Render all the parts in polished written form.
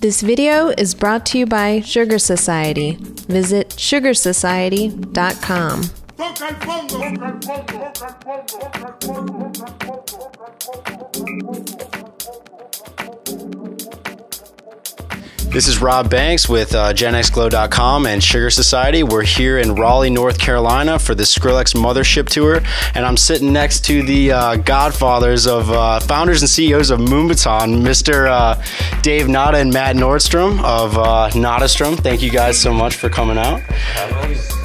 This video is brought to you by Sugar Society. Visit sugarsociety.com. This is Rob Banks with GenXGlow.com and Sugar Society. We're here in Raleigh, North Carolina for the Skrillex Mothership Tour, and I'm sitting next to the godfathers of founders and CEOs of Moombahton, Mr. Dave Nada and Matt Nordstrom of Nadastrom. Thank you guys so much for coming out.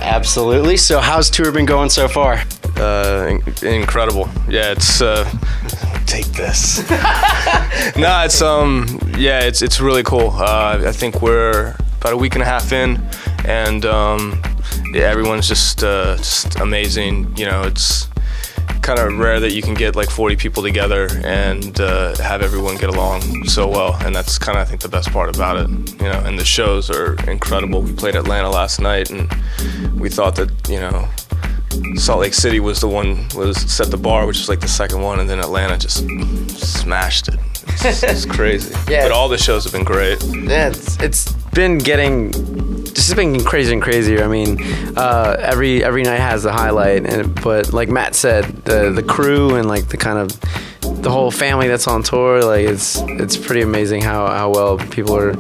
Absolutely. So how's tour been going so far? Incredible. Yeah, it's take this. No, it's really cool. I think we're about a week and a half in, and yeah, everyone's just amazing. You know, it's kind of rare that you can get like 40 people together and have everyone get along so well, and that's kind of, I think, the best part about it. You know, and the shows are incredible. We played Atlanta last night, and we thought that, you know, Salt Lake City was set the bar, which was like the second one, and then Atlanta just smashed it. It's crazy. Yeah, but all the shows have been great. Yeah, it's been getting crazier and crazier. I mean, every night has the highlight, but like Matt said, the crew and like the whole family that's on tour, like it's pretty amazing how well people are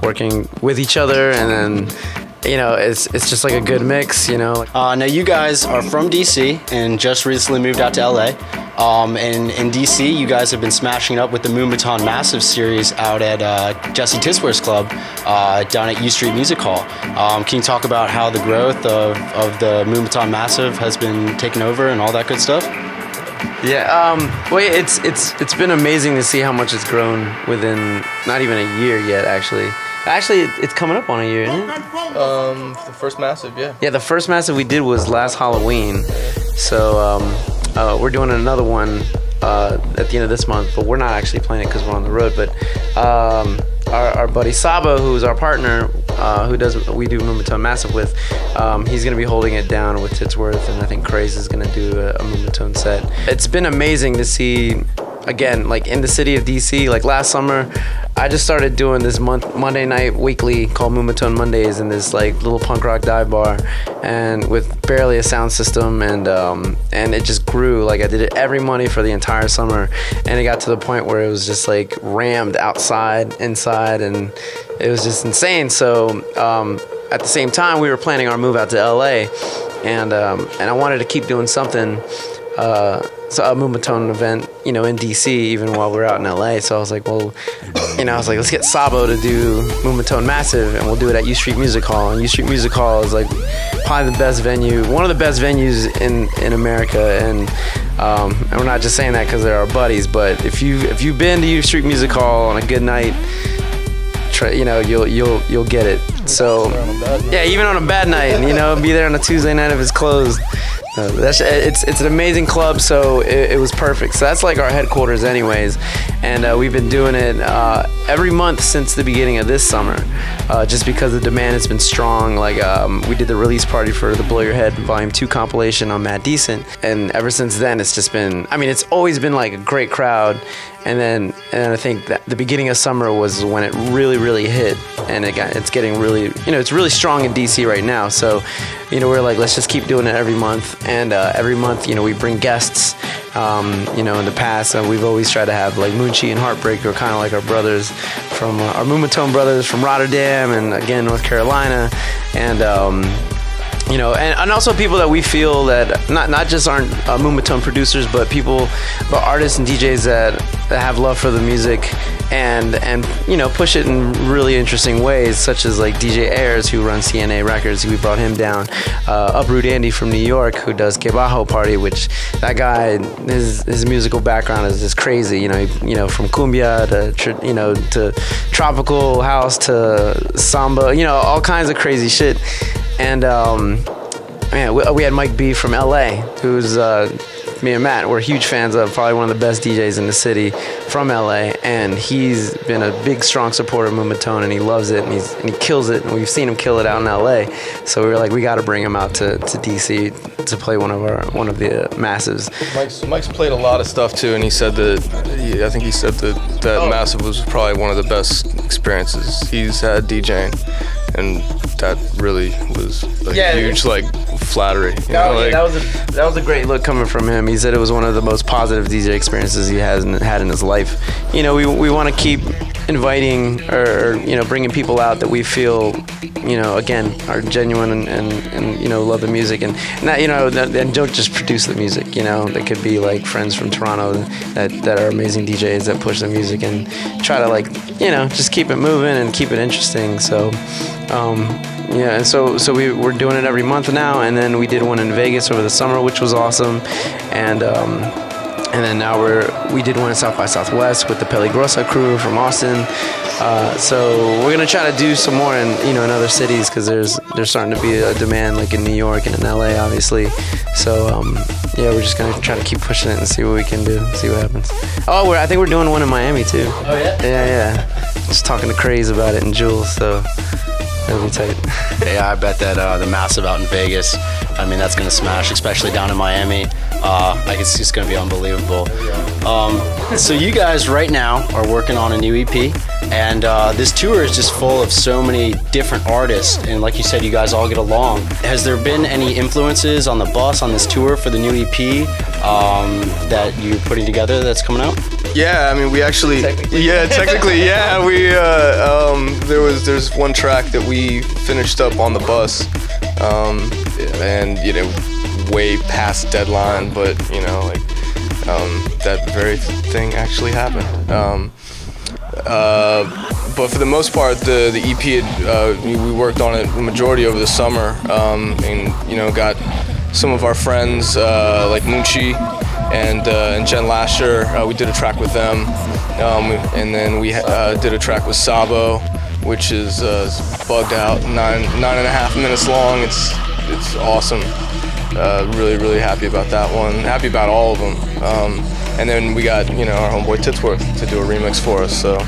working with each other, and then, you know, it's just like a good mix, you know. Now you guys are from DC and just recently moved out to LA. And in DC, you guys have been smashing it up with the Moombahton Massive series out at Jesse Tisware's club down at U Street Music Hall. Can you talk about how the growth of the Moombahton Massive has been taken over and all that good stuff? Yeah, well, it's been amazing to see how much it's grown within not even a year yet, actually. Actually, it's coming up on a year, isn't it? The first Massive, yeah. Yeah, the first Massive we did was last Halloween. So we're doing another one at the end of this month, but we're not actually playing it because we're on the road. But our buddy Sabo, who's our partner, we do Moombahton Massive with, he's going to be holding it down with Titsworth, and I think Craze is going to do a Moombahton set. It's been amazing to see, again, like in the city of DC, like last summer, I just started doing this Monday night weekly called Moombahton Mondays in this like little punk rock dive bar, and with barely a sound system, and it just grew. Like I did it every Monday for the entire summer, and it got to the point where it was just like rammed outside, inside, and it was just insane. So at the same time, we were planning our move out to LA, and I wanted to keep doing something. So a Moombahton event, you know, in DC, even while we're out in LA. So I was like, well, you know, let's get Sabo to do Moombahton Massive, and we'll do it at U Street Music Hall. And U Street Music Hall is like probably the best venue, one of the best venues in America. And we're not just saying that because they're our buddies, but if you've been to U Street Music Hall on a good night, you know, you'll get it. So yeah, even on a bad night, you know, be there on a Tuesday night if it's closed. It's an amazing club, so it was perfect. So that's like our headquarters anyways, and we've been doing it every month since the beginning of this summer, just because the demand has been strong. Like we did the release party for the Blow Your Head Volume 2 compilation on Mad Decent, and ever since then it's just been, I mean, it's always been like a great crowd. And I think that the beginning of summer was when it really hit, and it's getting really, you know, it's really strong in DC right now. So, you know, we're like, let's just keep doing it every month, and every month, you know, we bring guests. You know, in the past, we've always tried to have like Moonchi and Heartbreak, who are kind of like our brothers from our Moombahton brothers from Rotterdam and again North Carolina, and you know, and also people that we feel that not just aren't Moombahton producers, but artists and DJs that have love for the music, and you know, push it in really interesting ways, such as like DJ Ayers, who runs CNA Records. We brought him down. Uproot Andy from New York, who does Que Bajo Party, which that guy, his musical background is just crazy. You know, from cumbia to tropical house to samba. You know, all kinds of crazy shit. And man, we had Mike B from LA, who's me and Matt, we're huge fans of probably one of the best DJs in the city from LA, and he's been a big, strong supporter of Moombahton, and he loves it, and he kills it, and we've seen him kill it out in LA. So we were like, we got to bring him out to DC to play one of the massives. Mike's played a lot of stuff too, and he said I think he said that massive was probably one of the best experiences he's had DJing, and that really was a huge flattery. That was a great look coming from him. He said it was one of the most positive DJ experiences he has had in his life. You know, we want to keep inviting or bringing people out that we feel, again, are genuine and love the music and not, and don't just produce the music. They could be like friends from Toronto that are amazing DJs that push the music and try to just keep it moving and keep it interesting. So. And so we're doing it every month now, and then we did one in Vegas over the summer, which was awesome, and then now we did one at South by Southwest with the Peligrosa crew from Austin. So we're gonna try to do some more in other cities because there's starting to be a demand like in New York and in LA, obviously. So we're just gonna try to keep pushing it and see what we can do, see what happens. Oh, I think we're doing one in Miami too. Oh yeah. Yeah. Just talking to Craze about it and Jules, so. That'll be tight. Yeah, I bet that the Massive out in Vegas, I mean, that's going to smash, especially down in Miami. It's just going to be unbelievable. So you guys right now are working on a new EP, and this tour is just full of so many different artists, and like you said, you guys all get along. Has there been any influences on the bus on this tour for the new EP that you're putting together that's coming out? Yeah, I mean, we actually, technically, there's one track that we finished up on the bus, and way past deadline, but that very thing actually happened. But for the most part, the EP, we worked on it the majority over the summer, and got some of our friends like Munchie and Jen Lasher. We did a track with them, and then we did a track with Sabo, which is bugged out, 9.5 minutes long. It's awesome. Really happy about that one. Happy about all of them. And then we got our homeboy Titsworth to do a remix for us. So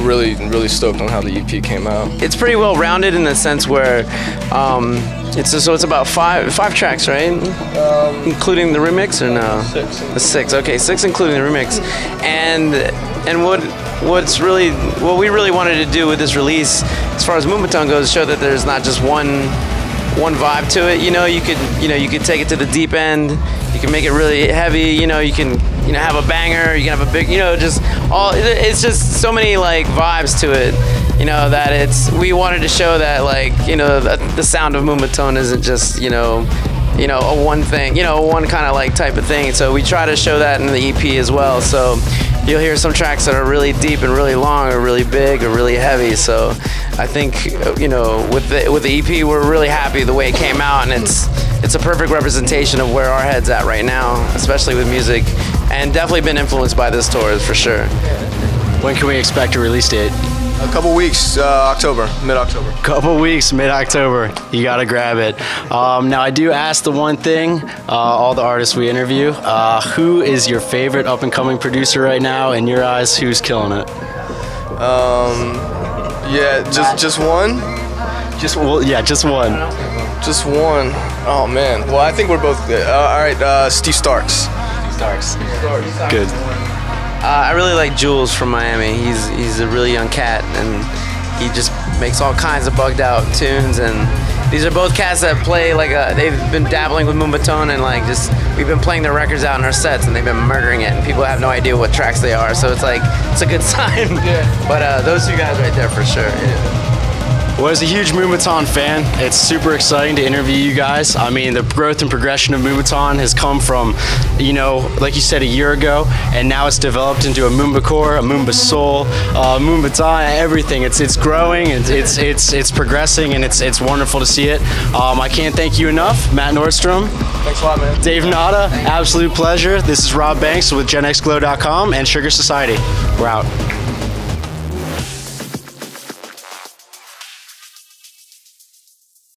really stoked on how the EP came out. It's pretty well rounded in the sense where it's about five tracks, right? Including the remix, or no? Six. Okay, 6 including the remix. And what we really wanted to do with this release, as far as Moombahton goes, is show that there's not just one vibe to it. You could take it to the deep end. You can make it really heavy. You can have a banger. You can have a big. It's just so many vibes to it. That we wanted to show that the sound of Moombahton isn't just a one thing, one kind of type of thing. So we try to show that in the EP as well. So you'll hear some tracks that are really deep and really long, or really big, or really heavy. So I think with the EP, we're really happy the way it came out, and it's a perfect representation of where our head's at right now, especially with music, and definitely been influenced by this tour for sure. When can we expect a release date? A couple weeks, mid-October. Couple weeks, mid-October. You gotta grab it. Now I do ask the one thing, all the artists we interview, who is your favorite up-and-coming producer right now? In your eyes, who's killing it? Just one? Just one. Just one. Oh man. Well, I think we're both good. All right, Steve Starks. Good. I really like Jules from Miami. He's a really young cat, and he just makes all kinds of bugged out tunes. And these are both cats that play they've been dabbling with Moombahton, and we've been playing their records out in our sets, and they've been murdering it, and people have no idea what tracks they are. So it's a good sign. Yeah. But those two guys right there for sure. Yeah. Well, as a huge Moombahton fan, it's super exciting to interview you guys. I mean, the growth and progression of Moombahton has come from, like you said, a year ago, and now it's developed into a Moombacore, a Moomba Soul, Moombahton, everything. It's growing, it's progressing, and it's wonderful to see it. I can't thank you enough, Matt Nadastrom. Thanks a lot, man. Dave Nada, absolute pleasure. This is Rob Banks with GenXGlow.com and Sugar Society. We're out.